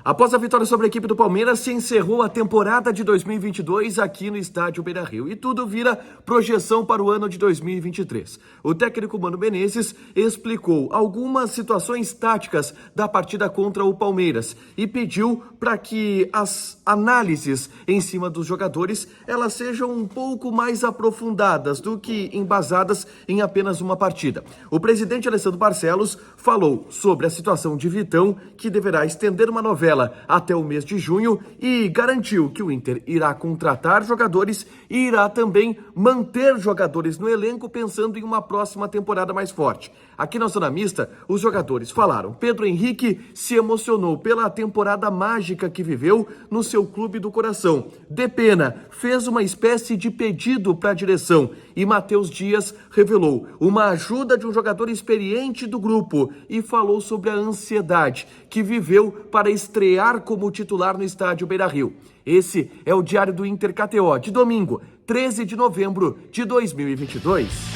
Após a vitória sobre a equipe do Palmeiras, se encerrou a temporada de 2022 aqui no estádio Beira-Rio e tudo vira projeção para o ano de 2023. O técnico Mano Menezes explicou algumas situações táticas da partida contra o Palmeiras e pediu para que as análises em cima dos jogadores elas sejam um pouco mais aprofundadas do que embasadas em apenas uma partida. O presidente Alessandro Barcelos falou sobre a situação de Vitão, que deverá estender uma novela até o mês de junho, e garantiu que o Inter irá contratar jogadores e irá também manter jogadores no elenco pensando em uma próxima temporada mais forte. Aqui na Zona Mista, os jogadores falaram. Pedro Henrique se emocionou pela temporada mágica que viveu no seu clube do coração. Depena fez uma espécie de pedido para a direção e Matheus Dias revelou uma ajuda de um jogador experiente do grupo e falou sobre a ansiedade que viveu para estrear como titular no estádio Beira-Rio. Esse é o Diário do Inter KTO de domingo, 13 de novembro de 2022.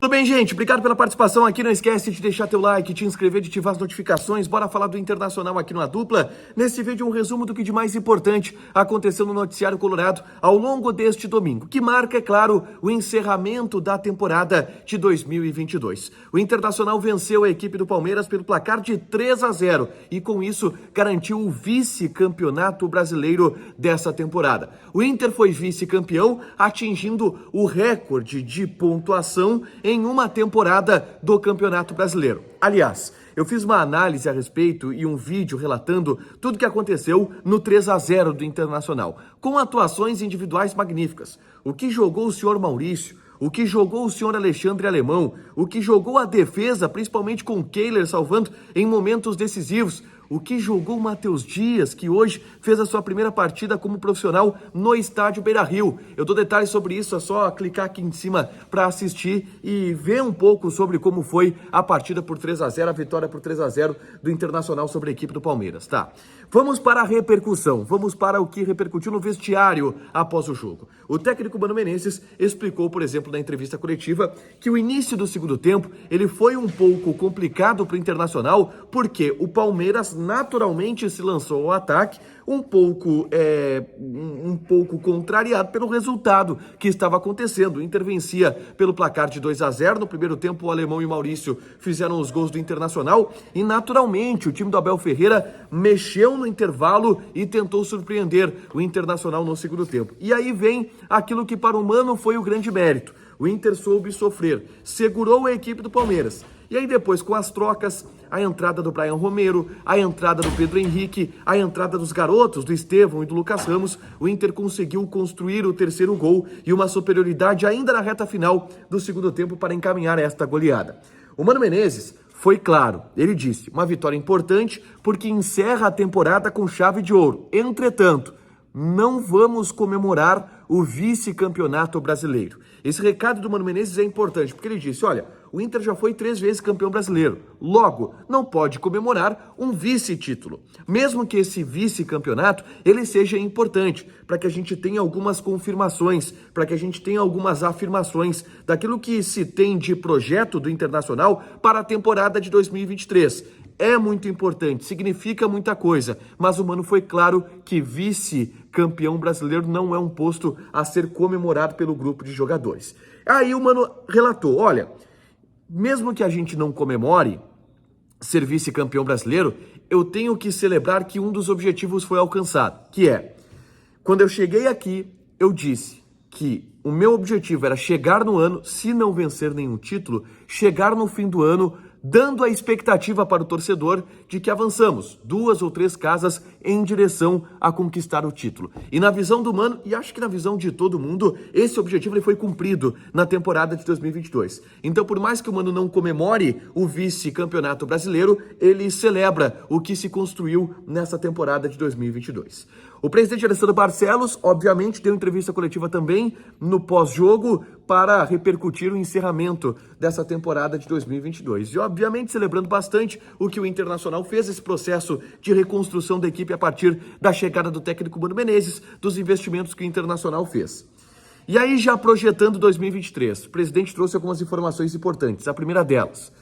Tudo bem, gente? Obrigado pela participação aqui. Não esquece de deixar teu like, te inscrever, de ativar as notificações. Bora falar do Internacional aqui no A Dupla. Nesse vídeo, um resumo do que de mais importante aconteceu no noticiário colorado ao longo deste domingo, que marca, é claro, o encerramento da temporada de 2022. O Internacional venceu a equipe do Palmeiras pelo placar de 3-0 e, com isso, garantiu o vice-campeonato brasileiro dessa temporada. O Inter foi vice-campeão, atingindo o recorde de pontuação em uma temporada do Campeonato Brasileiro. Aliás, eu fiz uma análise a respeito e um vídeo relatando tudo o que aconteceu no 3-0 do Internacional, com atuações individuais magníficas. O que jogou o senhor Maurício, o que jogou o senhor Alexandre Alemão, o que jogou a defesa, principalmente com o Kehler salvando em momentos decisivos, o que jogou o Matheus Dias, que hoje fez a sua primeira partida como profissional no estádio Beira-Rio. Eu dou detalhes sobre isso, é só clicar aqui em cima para assistir e ver um pouco sobre como foi a partida por 3-0, a vitória por 3-0 do Internacional sobre a equipe do Palmeiras, tá? Vamos para a repercussão, vamos para o que repercutiu no vestiário após o jogo. O técnico Mano Menezes explicou, por exemplo, na entrevista coletiva, que o início do segundo tempo ele foi um pouco complicado para o Internacional, porque o Palmeiras naturalmente se lançou ao ataque, um pouco contrariado pelo resultado que estava acontecendo. O Inter vencia pelo placar de 2-0. No primeiro tempo, o Alemão e o Maurício fizeram os gols do Internacional e, naturalmente, o time do Abel Ferreira mexeu no intervalo e tentou surpreender o Internacional no segundo tempo. E aí vem aquilo que para o Mano foi o grande mérito. O Inter soube sofrer, segurou a equipe do Palmeiras. E aí depois, com as trocas, a entrada do Brian Romero, a entrada do Pedro Henrique, a entrada dos garotos, do Estevão e do Lucas Ramos, o Inter conseguiu construir o terceiro gol e uma superioridade ainda na reta final do segundo tempo para encaminhar esta goleada. O Mano Menezes foi claro, ele disse, uma vitória importante porque encerra a temporada com chave de ouro. Entretanto, não vamos comemorar o vice-campeonato brasileiro. Esse recado do Mano Menezes é importante, porque ele disse, olha, o Inter já foi 3 vezes campeão brasileiro. Logo, não pode comemorar um vice-título. Mesmo que esse vice-campeonato, ele seja importante, para que a gente tenha algumas confirmações, para que a gente tenha algumas afirmações daquilo que se tem de projeto do Internacional para a temporada de 2023. É muito importante, significa muita coisa, mas o Mano foi claro que vice-campeão brasileiro não é um posto a ser comemorado pelo grupo de jogadores. Aí o Mano relatou, olha, mesmo que a gente não comemore ser vice-campeão brasileiro, eu tenho que celebrar que um dos objetivos foi alcançado, que é, quando eu cheguei aqui, eu disse que o meu objetivo era chegar no ano, se não vencer nenhum título, chegar no fim do ano dando a expectativa para o torcedor de que avançamos 2 ou 3 casas em direção a conquistar o título. E na visão do Mano, e acho que na visão de todo mundo, esse objetivo ele foi cumprido na temporada de 2022. Então, por mais que o Mano não comemore o vice-campeonato brasileiro, ele celebra o que se construiu nessa temporada de 2022. O presidente Alessandro Barcelos, obviamente, deu entrevista coletiva também no pós-jogo para repercutir o encerramento dessa temporada de 2022. E, obviamente, celebrando bastante o que o Internacional fez, esse processo de reconstrução da equipe a partir da chegada do técnico Mano Menezes, dos investimentos que o Internacional fez. E aí, já projetando 2023, o presidente trouxe algumas informações importantes. A primeira delas,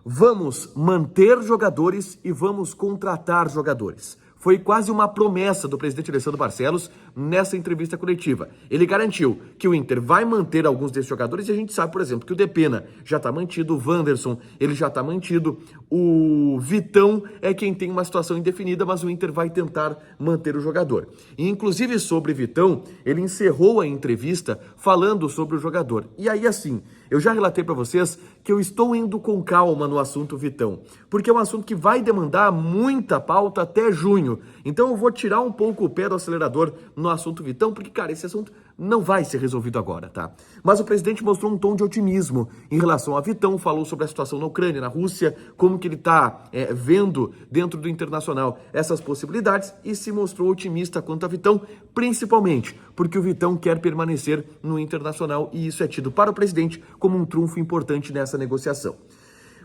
Vamos manter jogadores e vamos contratar jogadores. Foi quase uma promessa do presidente Alessandro Barcelos nessa entrevista coletiva. Ele garantiu que o Inter vai manter alguns desses jogadores e a gente sabe, por exemplo, que o Depena já está mantido, o Wanderson ele já está mantido, o Vitão é quem tem uma situação indefinida, mas o Inter vai tentar manter o jogador. E, inclusive, sobre Vitão, ele encerrou a entrevista falando sobre o jogador. E aí, assim, eu já relatei para vocês que eu estou indo com calma no assunto Vitão, porque é um assunto que vai demandar muita pauta até junho. Então eu vou tirar um pouco o pé do acelerador no assunto Vitão, porque, cara, esse assunto não vai ser resolvido agora, tá? Mas o presidente mostrou um tom de otimismo em relação a Vitão, falou sobre a situação na Ucrânia, na Rússia, como que ele está vendo dentro do Internacional essas possibilidades e se mostrou otimista quanto a Vitão, principalmente porque o Vitão quer permanecer no Internacional e isso é tido para o presidente como um trunfo importante nessa negociação.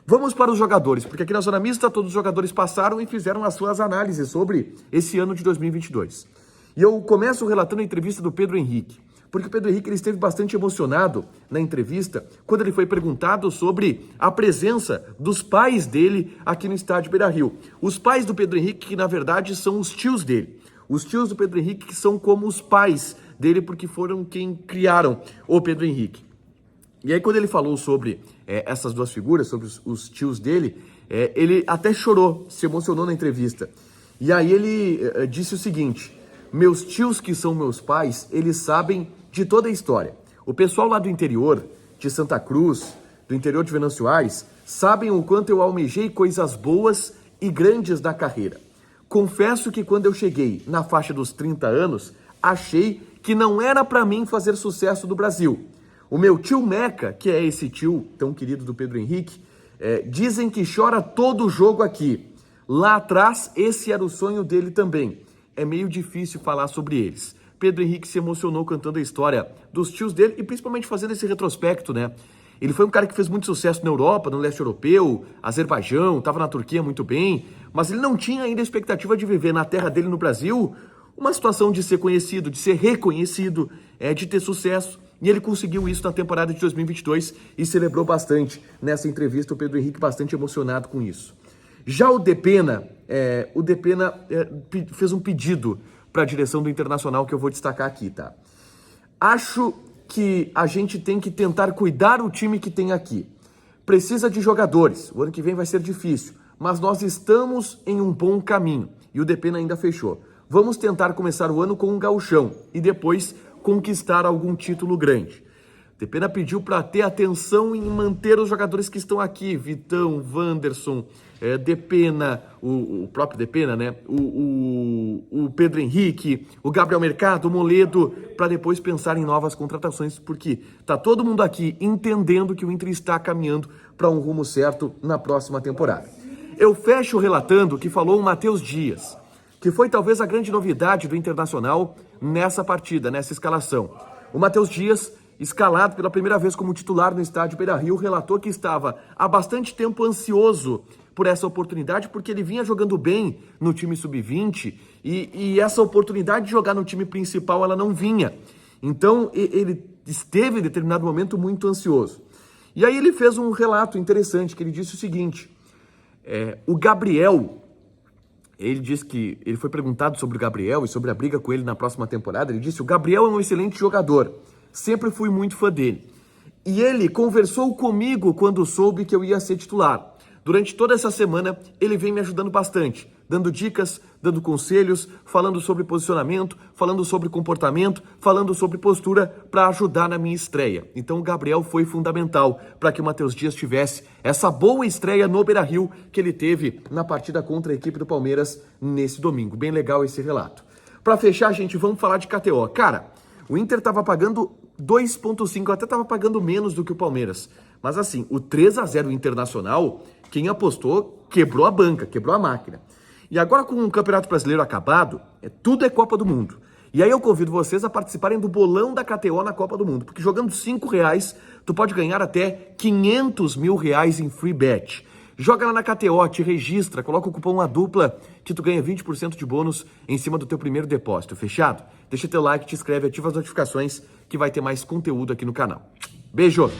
Vamos para os jogadores, porque aqui na Zona Mista todos os jogadores passaram e fizeram as suas análises sobre esse ano de 2022. E eu começo relatando a entrevista do Pedro Henrique, porque o Pedro Henrique ele esteve bastante emocionado na entrevista quando ele foi perguntado sobre a presença dos pais dele aqui no estádio Beira-Rio. Os pais do Pedro Henrique, que na verdade são os tios dele. Os tios do Pedro Henrique que são como os pais dele, porque foram quem criaram o Pedro Henrique. E aí quando ele falou sobre essas duas figuras, sobre os tios dele, ele até chorou, se emocionou na entrevista. E aí ele disse o seguinte: meus tios que são meus pais, eles sabem de toda a história. O pessoal lá do interior, de Santa Cruz, do interior de Venâncio Aires, sabem o quanto eu almejei coisas boas e grandes na carreira. Confesso que quando eu cheguei na faixa dos 30 anos, achei que não era para mim fazer sucesso no Brasil. O meu tio Meca, que é esse tio tão querido do Pedro Henrique, dizem que chora todo jogo aqui. Lá atrás, esse era o sonho dele também. É meio difícil falar sobre eles. Pedro Henrique se emocionou cantando a história dos tios dele e principalmente fazendo esse retrospecto, né? Ele foi um cara que fez muito sucesso na Europa, no leste europeu, Azerbaijão, estava na Turquia muito bem, mas ele não tinha ainda a expectativa de viver na terra dele no Brasil uma situação de ser conhecido, de ser reconhecido, de ter sucesso. E ele conseguiu isso na temporada de 2022 e celebrou bastante nessa entrevista, o Pedro Henrique bastante emocionado com isso. Já o Depena fez um pedido para a direção do Internacional que eu vou destacar aqui, tá? Acho que a gente tem que tentar cuidar o time que tem aqui. Precisa de jogadores, o ano que vem vai ser difícil, mas nós estamos em um bom caminho e o Depena ainda fechou. Vamos tentar começar o ano com um gauchão e depois conquistar algum título grande. Depena pediu para ter atenção em manter os jogadores que estão aqui, Vitão, Wanderson, Depena, o próprio Depena, né? O Pedro Henrique, o Gabriel Mercado, o Moledo, para depois pensar em novas contratações, porque tá todo mundo aqui entendendo que o Inter está caminhando para um rumo certo na próxima temporada. Eu fecho relatando o que falou o Matheus Dias, que foi talvez a grande novidade do Internacional nessa partida, nessa escalação. O Matheus Dias, escalado pela primeira vez como titular no estádio Beira-Rio, relatou que estava há bastante tempo ansioso por essa oportunidade, porque ele vinha jogando bem no time sub-20 e essa oportunidade de jogar no time principal ela não vinha. Então ele esteve em determinado momento muito ansioso. E aí ele fez um relato interessante, que ele disse o seguinte: o Gabriel, ele disse que ele foi perguntado sobre o Gabriel e sobre a briga com ele na próxima temporada. Ele disse: o Gabriel é um excelente jogador, sempre fui muito fã dele. E ele conversou comigo quando soube que eu ia ser titular. Durante toda essa semana, ele vem me ajudando bastante, dando dicas, dando conselhos, falando sobre posicionamento, falando sobre comportamento, falando sobre postura para ajudar na minha estreia. Então o Gabriel foi fundamental para que o Matheus Dias tivesse essa boa estreia no Beira-Rio que ele teve na partida contra a equipe do Palmeiras nesse domingo. Bem legal esse relato. Para fechar, gente, vamos falar de KTO. Cara, o Inter estava pagando 2,5, até estava pagando menos do que o Palmeiras. Mas assim, o 3-0 Internacional, quem apostou quebrou a banca, quebrou a máquina. E agora com o Campeonato Brasileiro acabado, tudo é Copa do Mundo. E aí eu convido vocês a participarem do bolão da KTO na Copa do Mundo, porque jogando R$5, tu pode ganhar até R$500 mil em free bet. Joga lá na KTO, te registra, coloca o cupom ADUPLA que tu ganha 20% de bônus em cima do teu primeiro depósito, fechado? Deixa teu like, te inscreve, ativa as notificações que vai ter mais conteúdo aqui no canal. Beijo!